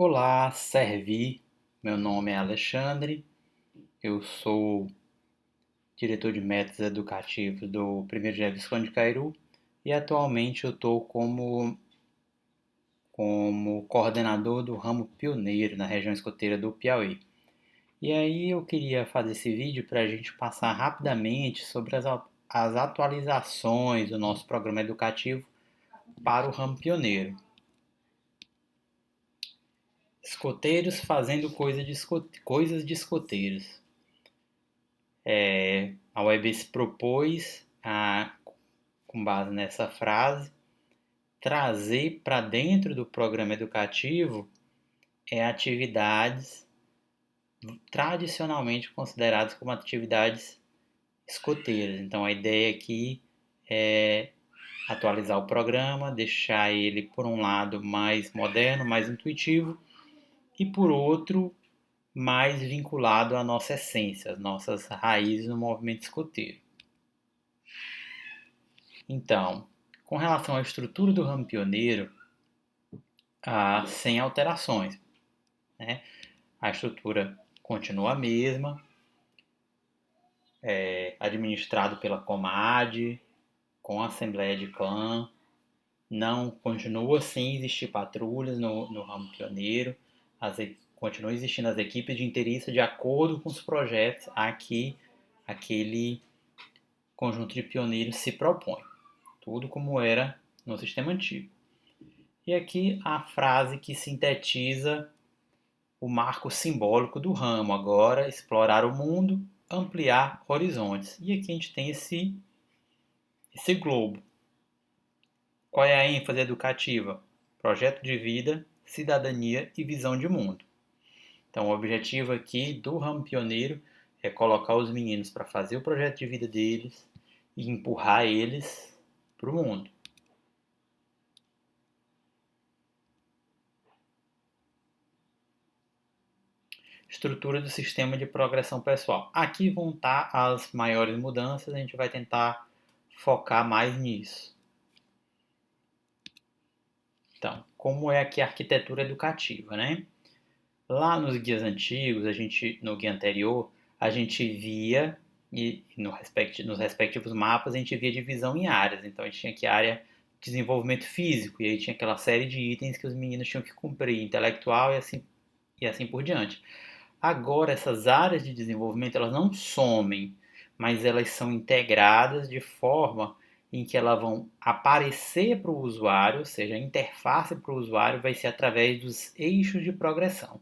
Olá, Servi. Meu nome é Alexandre. Eu sou diretor de métodos educativos do 1º GE Visconde de Cairu e atualmente eu estou como coordenador do ramo pioneiro na região escoteira do Piauí. E aí eu queria fazer esse vídeo para a gente passar rapidamente sobre as atualizações do nosso programa educativo para o ramo pioneiro. Escoteiros fazendo coisas de escoteiros. A UEB se propôs, com base nessa frase, trazer para dentro do programa educativo atividades tradicionalmente consideradas como atividades escoteiras. Então, a ideia aqui é atualizar o programa, deixar ele, por um lado, mais moderno, mais intuitivo, e, por outro, mais vinculado à nossa essência, às nossas raízes no movimento escoteiro. Então, com relação à estrutura do ramo pioneiro, sem alterações, né? A estrutura continua a mesma, administrado pela Comad, com a Assembleia de Clã, não continua sem existir patrulhas no ramo pioneiro, continuam existindo as equipes de interesse de acordo com os projetos a que aquele conjunto de pioneiros se propõe. Tudo como era no sistema antigo. E aqui a frase que sintetiza o marco simbólico do ramo, agora explorar o mundo, ampliar horizontes. E aqui a gente tem esse globo. Qual é a ênfase educativa? Projeto de vida, cidadania e visão de mundo. Então, o objetivo aqui do ramo pioneiro é colocar os meninos para fazer o projeto de vida deles e empurrar eles para o mundo. Estrutura do sistema de progressão pessoal. Aqui vão estar as maiores mudanças, a gente vai tentar focar mais nisso. Então, como é aqui a arquitetura educativa, né? Lá nos guias antigos, no guia anterior, a gente via, e nos respectivos mapas, a gente via divisão em áreas. Então, a gente tinha aqui a área de desenvolvimento físico, e aí tinha aquela série de itens que os meninos tinham que cumprir, intelectual e assim por diante. Agora, essas áreas de desenvolvimento, elas não somem, mas elas são integradas de forma em que elas vão aparecer para o usuário, ou seja, a interface para o usuário vai ser através dos eixos de progressão.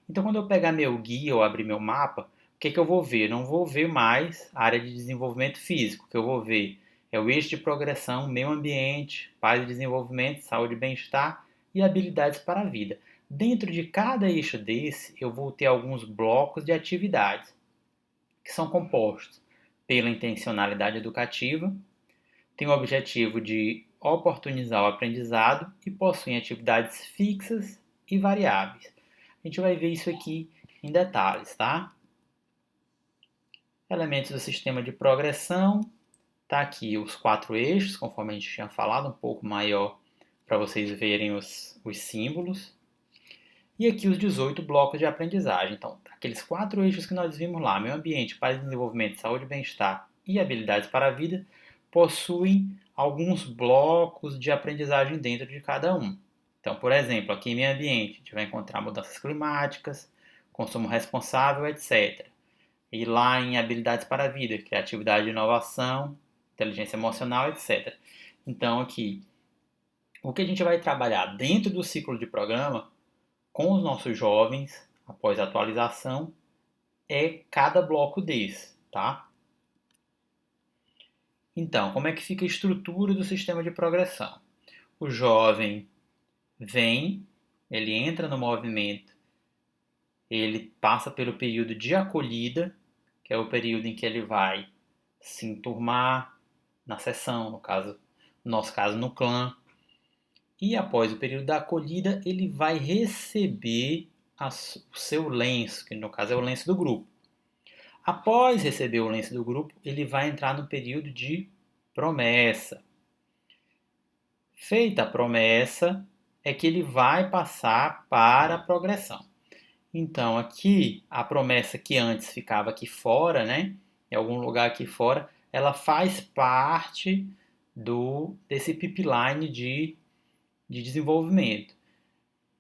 Então, quando eu pegar meu guia ou abrir meu mapa, o que eu vou ver? Eu não vou ver mais a área de desenvolvimento físico. O que eu vou ver é o eixo de progressão, meio ambiente, paz e desenvolvimento, saúde e bem-estar e habilidades para a vida. Dentro de cada eixo desse, eu vou ter alguns blocos de atividades, que são compostos pela intencionalidade educativa, tem o objetivo de oportunizar o aprendizado e possuem atividades fixas e variáveis. A gente vai ver isso aqui em detalhes, tá? Elementos do sistema de progressão. Tá aqui os 4 eixos, conforme a gente tinha falado, um pouco maior para vocês verem os símbolos. E aqui os 18 blocos de aprendizagem. Então, aqueles 4 eixos que nós vimos lá, meio ambiente, paz e desenvolvimento, saúde e bem-estar e habilidades para a vida, possuem alguns blocos de aprendizagem dentro de cada um. Então, por exemplo, aqui em meio ambiente, a gente vai encontrar mudanças climáticas, consumo responsável, etc. E lá em habilidades para a vida, criatividade e inovação, inteligência emocional, etc. Então, aqui, o que a gente vai trabalhar dentro do ciclo de programa com os nossos jovens, após a atualização, é cada bloco desse, tá? Então, como é que fica a estrutura do sistema de progressão? O jovem vem, ele entra no movimento, ele passa pelo período de acolhida, que é o período em que ele vai se enturmar na sessão, no nosso caso no clã. E após o período da acolhida, ele vai receber o seu lenço, que no caso é o lenço do grupo. Após receber o lenço do grupo, ele vai entrar no período de promessa. Feita a promessa, é que ele vai passar para a progressão. Então, aqui, a promessa que antes ficava aqui fora, né, em algum lugar aqui fora, ela faz parte desse pipeline de desenvolvimento.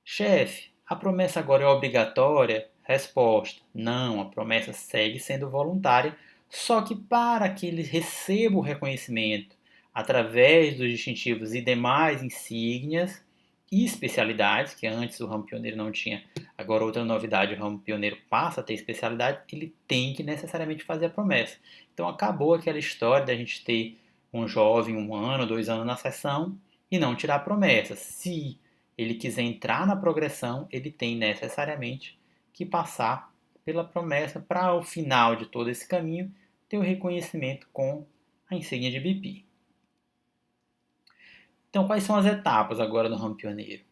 Chefe, a promessa agora é obrigatória? Resposta: não, a promessa segue sendo voluntária, só que para que ele receba o reconhecimento através dos distintivos e demais insígnias e especialidades, que antes o ramo pioneiro não tinha, agora outra novidade, o ramo pioneiro passa a ter especialidade, ele tem que necessariamente fazer a promessa. Então acabou aquela história da gente ter um jovem 1 ano, 2 anos na sessão e não tirar a promessa. Se ele quiser entrar na progressão, ele tem necessariamente que passar pela promessa para, ao final de todo esse caminho, ter o reconhecimento com a insígnia de BP. Então, quais são as etapas agora do ramo pioneiro?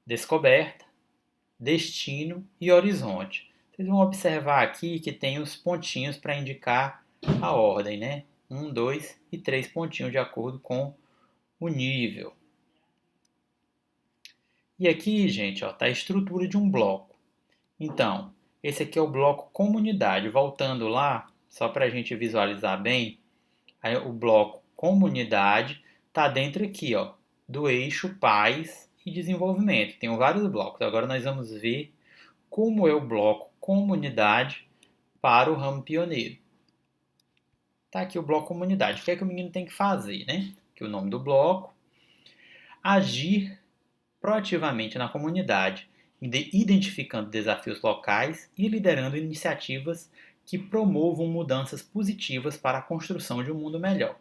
Descoberta, destino e horizonte. Vocês vão observar aqui que tem os pontinhos para indicar a ordem, né? 1, 2 e 3 pontinhos de acordo com o nível. E aqui, gente, está a estrutura de um bloco. Então, esse aqui é o bloco comunidade. Voltando lá, só para a gente visualizar bem, aí o bloco comunidade está dentro aqui, ó, do eixo paz e desenvolvimento. Tem vários blocos. Agora nós vamos ver como é o bloco comunidade para o ramo pioneiro. Tá aqui o bloco comunidade. O que é que o menino tem que fazer, né? Que o nome do bloco, agir proativamente na comunidade, identificando desafios locais e liderando iniciativas que promovam mudanças positivas para a construção de um mundo melhor.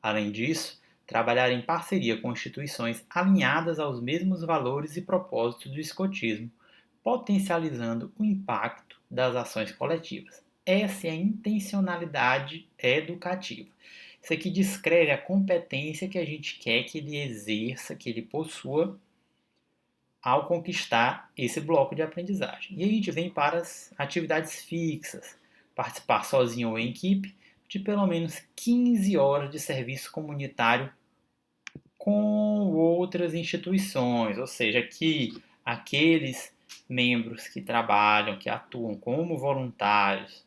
Além disso, trabalhar em parceria com instituições alinhadas aos mesmos valores e propósitos do escotismo, potencializando o impacto das ações coletivas. Essa é a intencionalidade educativa. Isso aqui descreve a competência que a gente quer que ele exerça, que ele possua ao conquistar esse bloco de aprendizagem. E a gente vem para as atividades fixas, participar sozinho ou em equipe de pelo menos 15 horas de serviço comunitário com outras instituições, ou seja, que aqueles membros que trabalham, que atuam como voluntários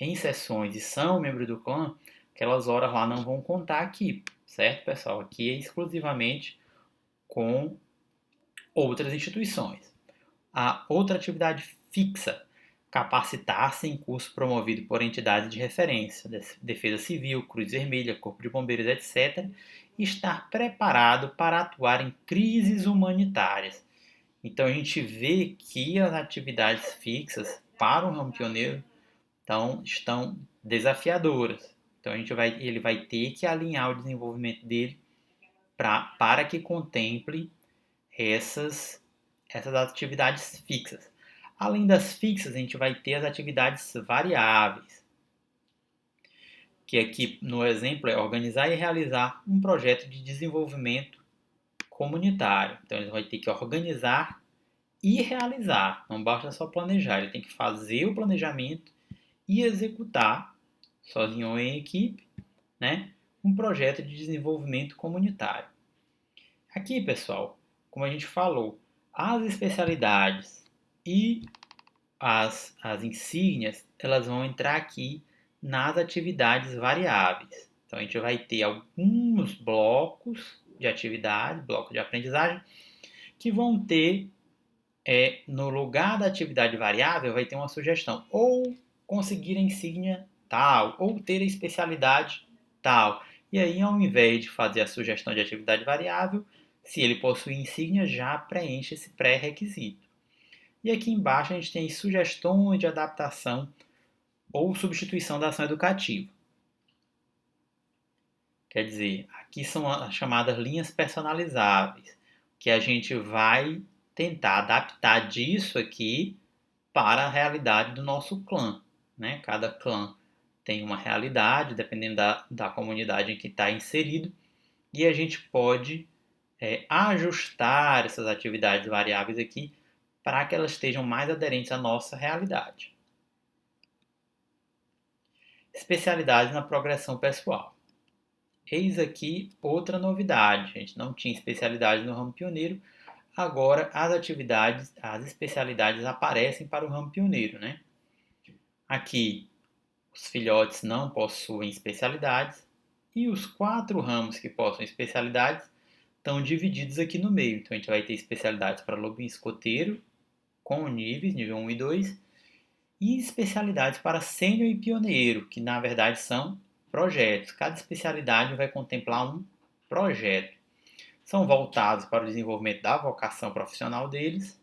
em sessões e são membros do clã, aquelas horas lá não vão contar aqui, certo, pessoal? Aqui é exclusivamente com outras instituições. A outra atividade fixa, capacitar-se em curso promovido por entidades de referência, Defesa Civil, Cruz Vermelha, Corpo de Bombeiros, etc., e estar preparado para atuar em crises humanitárias. Então a gente vê que as atividades fixas para o ramo pioneiro estão desafiadoras. Então ele vai ter que alinhar o desenvolvimento dele para que contemple essas atividades fixas. Além das fixas, a gente vai ter as atividades variáveis, que aqui no exemplo é organizar e realizar um projeto de desenvolvimento comunitário. Então ele vai ter que organizar e realizar, não basta só planejar, ele tem que fazer o planejamento e executar, sozinho ou em equipe, né, um projeto de desenvolvimento comunitário. Aqui, pessoal, como a gente falou, as especialidades e as insígnias, elas vão entrar aqui nas atividades variáveis. Então, a gente vai ter alguns blocos de atividade, blocos de aprendizagem, que vão ter, no lugar da atividade variável, vai ter uma sugestão, ou conseguir a insígnia tal, ou ter a especialidade tal. E aí, ao invés de fazer a sugestão de atividade variável, se ele possui insígnia, já preenche esse pré-requisito. E aqui embaixo a gente tem sugestões de adaptação ou substituição da ação educativa. Quer dizer, aqui são as chamadas linhas personalizáveis, que a gente vai tentar adaptar disso aqui para a realidade do nosso clã. Né? Cada clã tem uma realidade, dependendo da comunidade em que está inserido, e a gente pode ajustar essas atividades variáveis aqui para que elas estejam mais aderentes à nossa realidade. Especialidades na progressão pessoal. Eis aqui outra novidade. A gente não tinha especialidade no ramo pioneiro, agora as especialidades aparecem para o ramo pioneiro, né? Aqui, os filhotes não possuem especialidades e os 4 ramos que possuem especialidades estão divididos aqui no meio. Então, a gente vai ter especialidades para lobinho escoteiro, com níveis, nível 1 e 2, e especialidades para sênior e pioneiro, que na verdade são projetos. Cada especialidade vai contemplar um projeto. São voltados para o desenvolvimento da vocação profissional deles.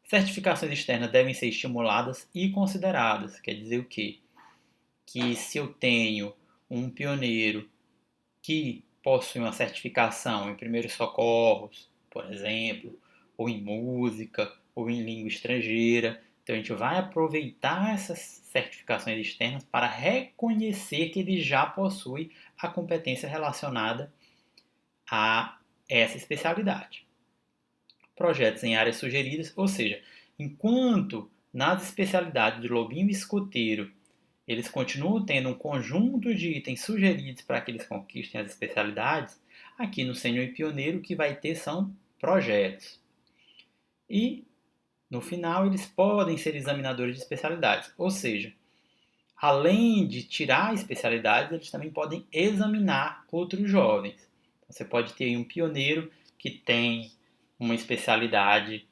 Certificações externas devem ser estimuladas e consideradas. Quer dizer o quê? Que se eu tenho um pioneiro que possui uma certificação em primeiros socorros, por exemplo, ou em música, ou em língua estrangeira, então a gente vai aproveitar essas certificações externas para reconhecer que ele já possui a competência relacionada a essa especialidade. Projetos em áreas sugeridas, ou seja, enquanto nas especialidades de lobinho e escoteiro eles continuam tendo um conjunto de itens sugeridos para que eles conquistem as especialidades, aqui no sênior e pioneiro o que vai ter são projetos. E, no final, eles podem ser examinadores de especialidades, ou seja, além de tirar especialidades, eles também podem examinar outros jovens. Você pode ter um pioneiro que tem uma especialidade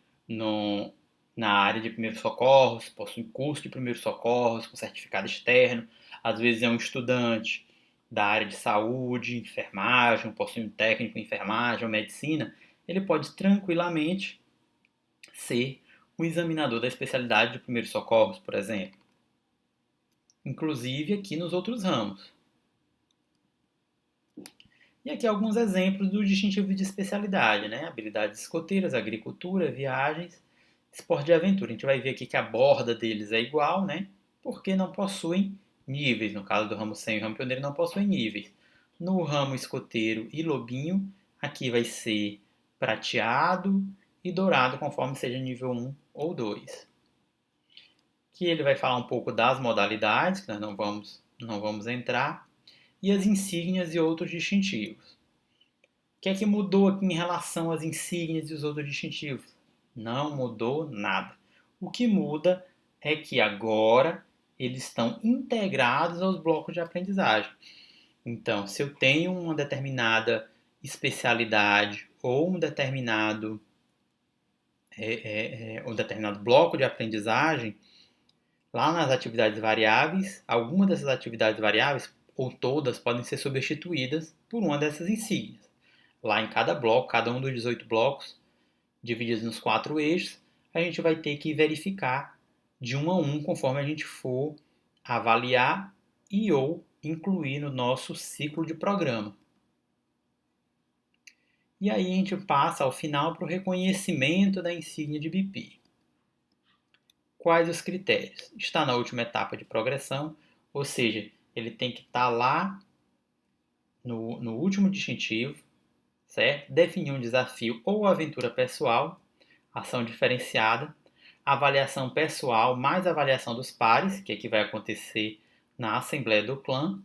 na área de primeiros socorros, possui curso de primeiros socorros com certificado externo, às vezes é um estudante da área de saúde, enfermagem, possui um técnico em enfermagem ou medicina, ele pode tranquilamente ser um examinador da especialidade de primeiros socorros, por exemplo. Inclusive aqui nos outros ramos. E aqui alguns exemplos do distintivo de especialidade, né? Habilidades escoteiras, agricultura, viagens, esporte de aventura. A gente vai ver aqui que a borda deles é igual, né? Porque não possuem níveis. No caso do ramo 100 e ramo pioneiro não possuem níveis. No ramo escoteiro e lobinho, aqui vai ser prateado e dourado, conforme seja nível 1 ou 2. Aqui ele vai falar um pouco das modalidades, que nós não vamos entrar, e as insígnias e outros distintivos. O que é que mudou aqui em relação às insígnias e os outros distintivos? Não mudou nada. O que muda é que agora eles estão integrados aos blocos de aprendizagem. Então, se eu tenho uma determinada especialidade ou um determinado bloco de aprendizagem, lá nas atividades variáveis, alguma dessas atividades variáveis, ou todas, podem ser substituídas por uma dessas insígnias. Lá em cada bloco, cada um dos 18 blocos, divididos nos 4 eixos, a gente vai ter que verificar de 1 a 1 conforme a gente for avaliar e ou incluir no nosso ciclo de programa. E aí a gente passa ao final para o reconhecimento da insígnia de BP. Quais os critérios? Está na última etapa de progressão, ou seja, ele tem que estar lá no último distintivo, certo? Definir um desafio ou aventura pessoal, ação diferenciada, avaliação pessoal mais avaliação dos pares, que aqui vai acontecer na Assembleia do Clã,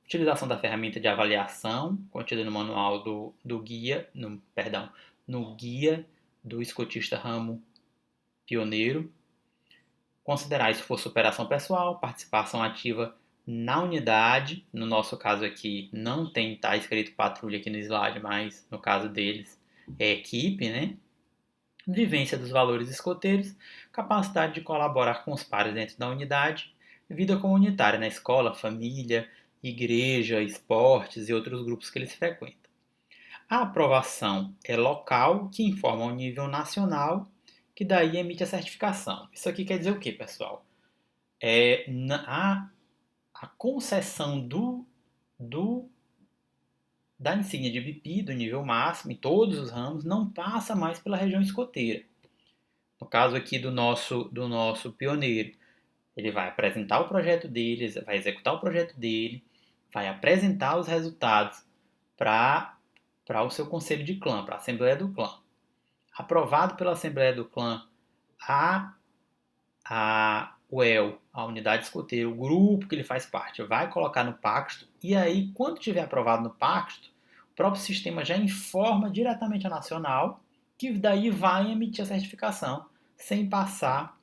utilização da ferramenta de avaliação contida no manual do guia, no guia do escotista ramo pioneiro, considerar isso for superação pessoal, participação ativa na unidade, no nosso caso aqui não tem, tá escrito patrulha aqui no slide, mas no caso deles é equipe, né? Vivência dos valores escoteiros, capacidade de colaborar com os pares dentro da unidade, vida comunitária na escola, família, igreja, esportes e outros grupos que eles frequentam. A aprovação é local, que informa o nível nacional, que daí emite a certificação. Isso aqui quer dizer o que, pessoal? A concessão da insígnia de BP, do nível máximo, em todos os ramos, não passa mais pela região escoteira. No caso aqui do nosso pioneiro, ele vai apresentar o projeto dele, vai executar o projeto dele, vai apresentar os resultados para o seu conselho de clã, para a Assembleia do Clã. Aprovado pela Assembleia do Clã, a UEL, a unidade escoteira, o grupo que ele faz parte, vai colocar no Pacto, e aí, quando tiver aprovado no Pacto, o próprio sistema já informa diretamente a Nacional que daí vai emitir a certificação sem passar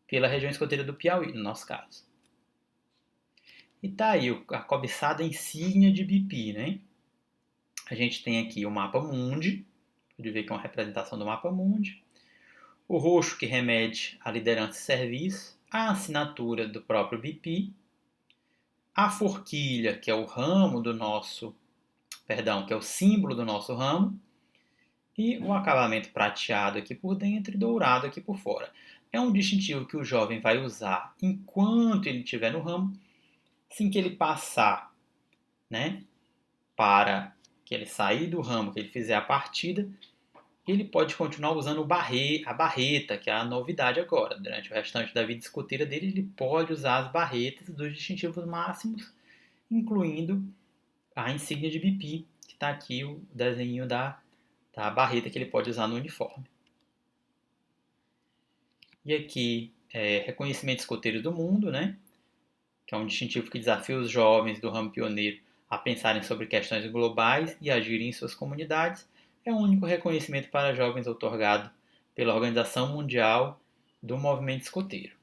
pela região escoteira do Piauí, no nosso caso. E tá aí a cobiçada insígnia de BP, né? A gente tem aqui o mapa mundi, pode ver que é uma representação do mapa mundi. O roxo que remete à liderança e serviço, a assinatura do próprio BP, a forquilha, que é o ramo do nosso, que é o símbolo do nosso ramo, e o acabamento prateado aqui por dentro e dourado aqui por fora. É um distintivo que o jovem vai usar enquanto ele estiver no ramo, assim que ele passar, né, para que ele sair do ramo, que ele fizer a partida, ele pode continuar usando a barreta, que é a novidade agora. Durante o restante da vida escoteira dele, ele pode usar as barretas dos distintivos máximos, incluindo a insígnia de BP, que está aqui o desenho da barreta que ele pode usar no uniforme. E aqui, reconhecimento escoteiro do mundo, né? Que é um distintivo que desafia os jovens do ramo pioneiro a pensarem sobre questões globais e agirem em suas comunidades. É o único reconhecimento para jovens otorgado pela Organização Mundial do Movimento Escoteiro.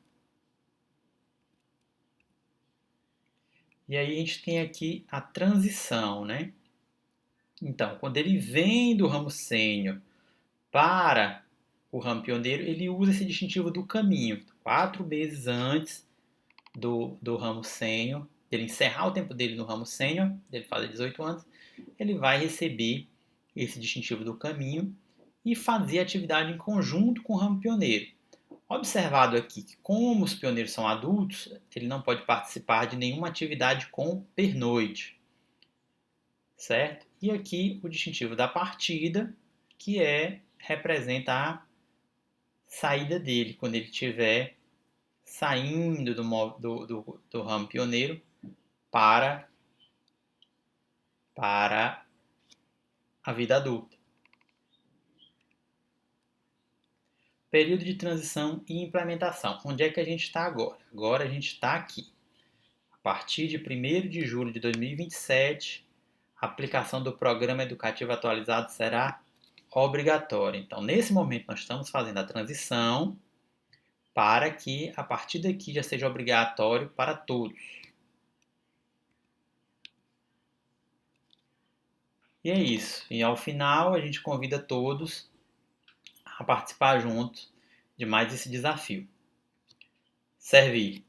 E aí a gente tem aqui a transição, né? Então, quando ele vem do ramo sênior para o ramo pioneiro, ele usa esse distintivo do caminho, 4 meses antes do ramo sênior, ele encerrar o tempo dele no ramo sênior, ele faz 18 anos, ele vai receber esse distintivo do caminho e fazer atividade em conjunto com o ramo pioneiro. Observado aqui que, como os pioneiros são adultos, ele não pode participar de nenhuma atividade com pernoite, certo? E aqui o distintivo da partida, que representa a saída dele, quando ele estiver saindo do ramo pioneiro para a vida adulta. Período de transição e implementação. Onde é que a gente está agora? Agora a gente está aqui. A partir de 1º de julho de 2027, a aplicação do Programa Educativo Atualizado será obrigatória. Então, nesse momento, nós estamos fazendo a transição para que, a partir daqui, já seja obrigatório para todos. E é isso. E ao final, a gente convida todos a participar juntos de mais esse desafio. Servir.